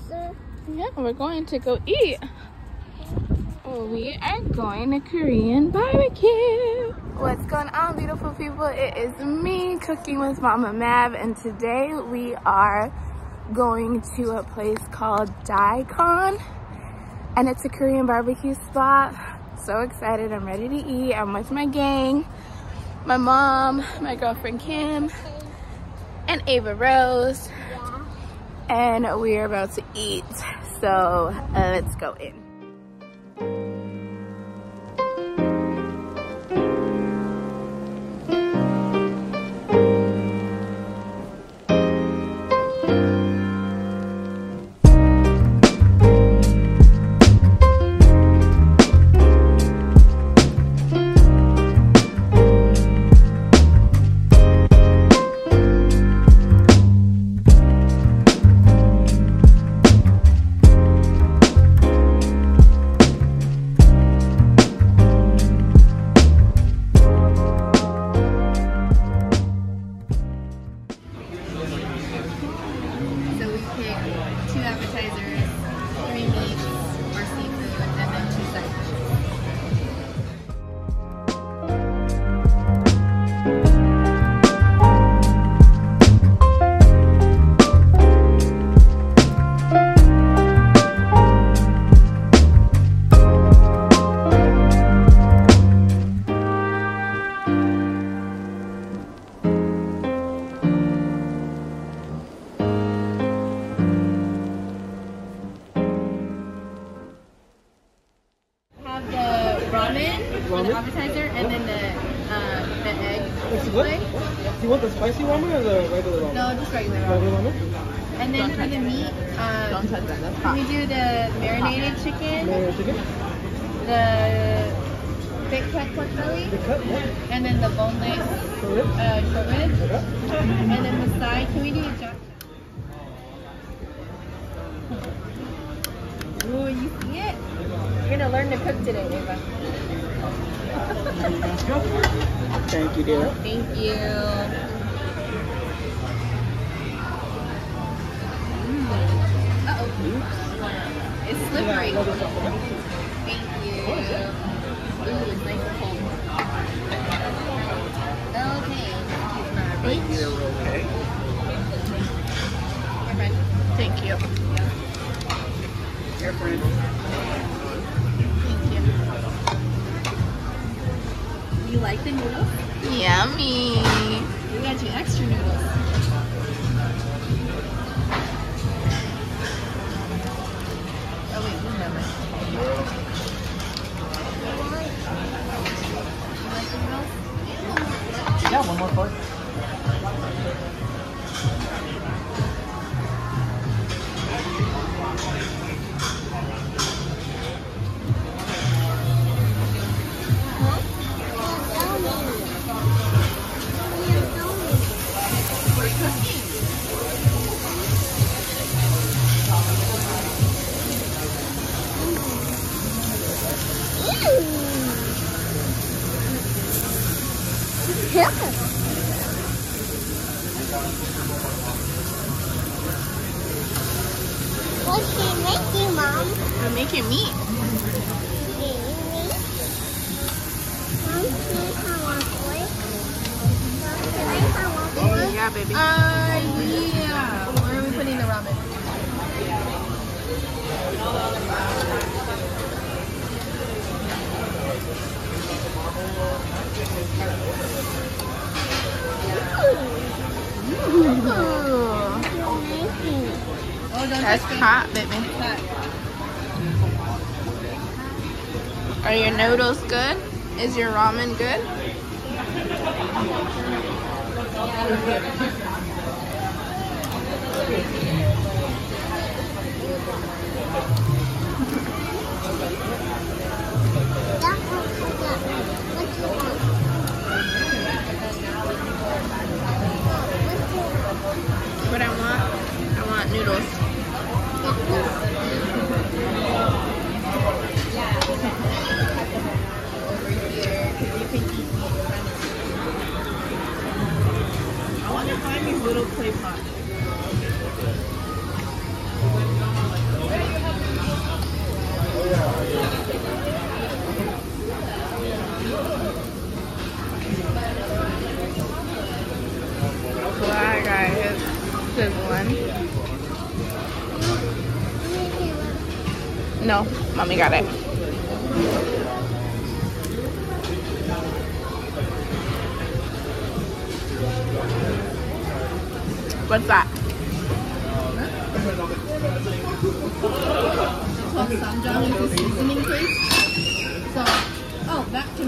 Yeah, we're going to go eat. We are going to Korean barbecue. What's going on, beautiful people? It is me, Cooking with Mama Mav, and today we are going to a place called Daikon, and it's a Korean barbecue spot. So excited, I'm ready to eat. I'm with my gang, my mom, my girlfriend Kim, and Ava Rose, and we are about to eat. So let's go in. The appetizer and then the egg. Do you want the spicy ramen or the regular ramen? No, just regular ramen. And then for the meat, Don't touch that, that's can hot. we do the marinated chicken? Marinated chicken? The thick cut pork belly? The cut, yeah. And then the boneless short ribs? And then the side, can we do a jack? Ooh, you see it? You're gonna learn to cook today, Ava. Thank you, dear. Thank you. Uh-oh. It's slippery. Thank you. Ooh, it's nice and cold. Okay. Thank you. Okay. Your friend. Thank you. Your friend. Thank you. You like the noodles? Yummy. We got you extra noodles. Oh wait, we have it. You like the noodles? Yeah, one more part. What's she making, Mom? We're making meat. Yeah, baby. Yeah. Where are we putting the ramen? Ooh. Oh, don't That's touch hot, baby. Are your noodles good? Is your ramen good? What I want noodles. I wonder if I No, mommy got it. What's that? Called samjang, it's a seasoning paste. So, oh, that can.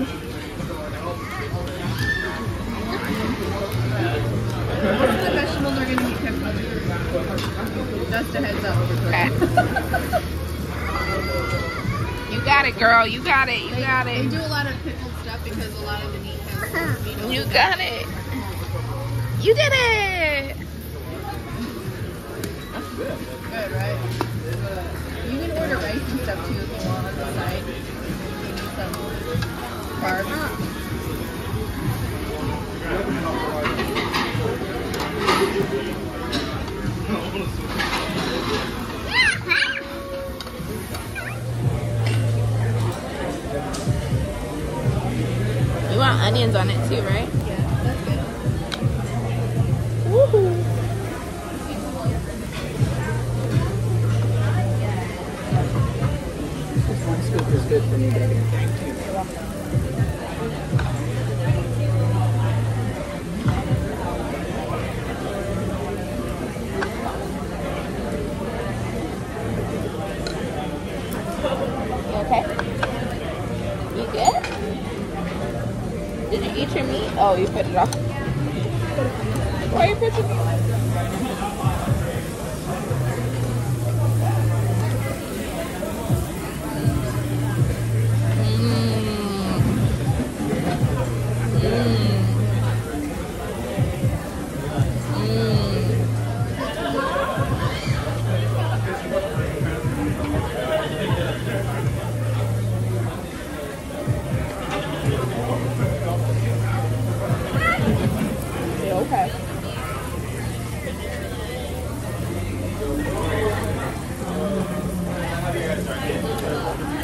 The vegetables are going to be cooked. Just a heads up. Okay. You got it, girl. You got it. You got They it. do a lot of pickled stuff because a lot of the meat has meat. You got it. You did it. Good, right? You can order rice and stuff too if you want on the side. Give me some carbs. You want onions on it too, right? Yeah, that's good. Woohoo. One scoop is good for me, baby. Thank you. You okay? You good? Did you eat your meat? Oh, you put it off. Why you put your meat? Okay.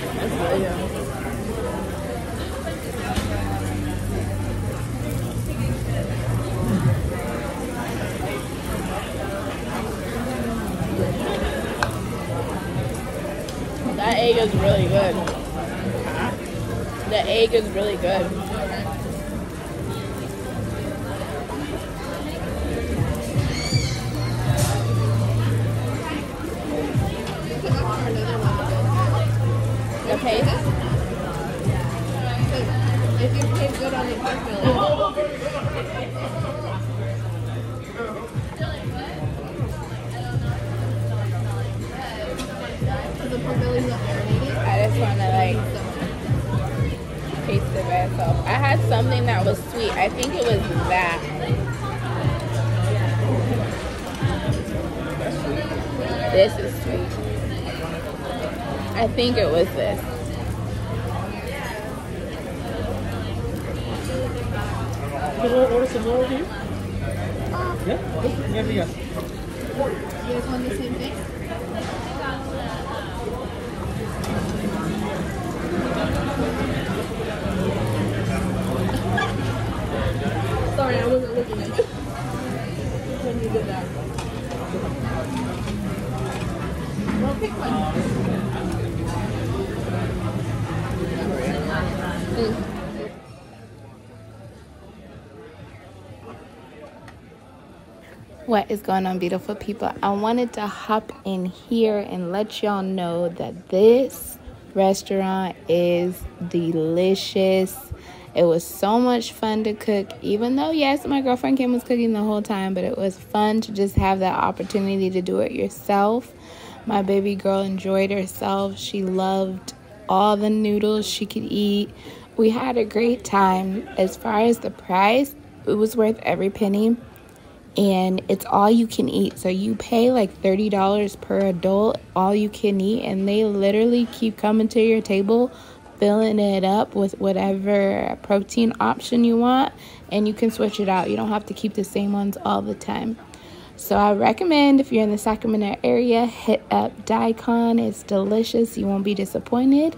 That's really good. That egg is really good. The egg is really good. The paste? If you taste good on the pork belly. So the pork belly's not marinated. I just want to like taste it by itself. I had something that was sweet. I think it was that. This is sweet. I think it was this. Can we order some more over here? Yeah? Maybe yes. You guys want the same thing? Sorry, I wasn't looking at you when you did that. Well, pick one. What is going on, beautiful people? I wanted to hop in here and let y'all know that this restaurant is delicious. It was so much fun to cook, even though, yes, my girlfriend Kim was cooking the whole time, but it was fun to just have that opportunity to do it yourself. My baby girl enjoyed herself. She loved all the noodles she could eat. We had a great time. As far as the price, it was worth every penny. And it's all you can eat. So you pay like $30 per adult, all you can eat. And they literally keep coming to your table, filling it up with whatever protein option you want. And you can switch it out. You don't have to keep the same ones all the time. So I recommend, if you're in the Sacramento area, hit up Daikon. It's delicious. You won't be disappointed.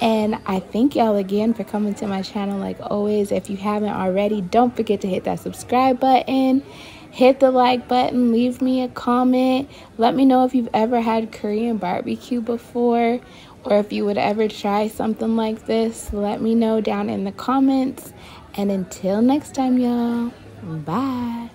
And I thank y'all again for coming to my channel like always. If you haven't already, don't forget to hit that subscribe button. Hit the like button. Leave me a comment. Let me know if you've ever had Korean barbecue before. or if you would ever try something like this, let me know down in the comments. And until next time, y'all, bye.